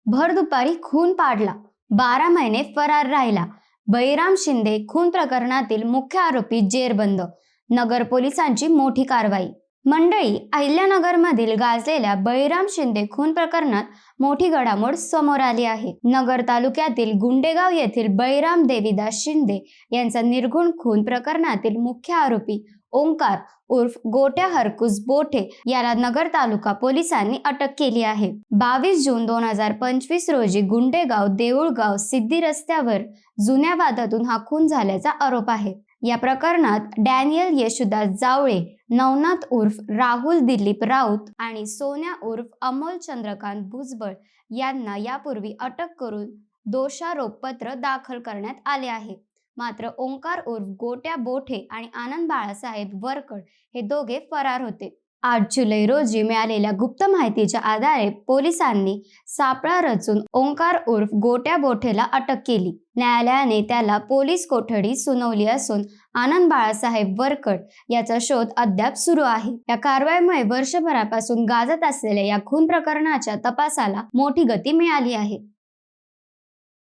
भर दुपारी खून पाडला, 12 महिने फरार राहिला. बळीराम शिंदे खून प्रकरणातील मुख्य आरोपी जेरबंद. नगर पोलिसांची मोठी कारवाई. मंडळी, अहिल्यानगरमधील गाजलेल्या बळीराम शिंदे खून प्रकरणात मोठी घडामोड समोर आली आहे. नगर तालुक्यातील गुंडेगाव येथील बळीराम देवीदास शिंदे यांचा निर्घृण खून प्रकरणातील मुख्य आरोपी ओंकार उर्फ गोट्या हरकुस बोठे याला नगर तालुका पोलिसांनी अटक केली आहे. 22 जून 2025 रोजी गुंडेगाव देऊळगाव सिद्धी रस्त्यावर जुन्या वादातून हा खून झाल्याचा आरोप आहे. या प्रकरणात डॅनियल येशुदास जावळे, नवनाथ उर्फ राहुल दिलीप राऊत आणि सोन्या उर्फ अमोल चंद्रकांत भुजबळ यांना यापूर्वी अटक करून दोषारोपपत्र दाखल करण्यात आले आहे. मात्र ओंकार उर्फ गोट्या बोठे आणि आनंद बाळासाहेब वरकड हे दोघे फरार होते. 8 जुलै रोजी मिळालेल्या गुप्त माहितीच्या आधारे पोलिसांनी सापळा रचून ओंकार उर्फ गोट्या बोठेला अटक केली. न्यायालयाने त्याला पोलीस कोठडी सुनावली असून आनंद बाळासाहेब वरकड याचा शोध अद्याप सुरू आहे. या कारवाईमुळे वर्षभरापासून गाजत असलेल्या या खून प्रकरणाच्या तपासाला मोठी गती मिळाली आहे.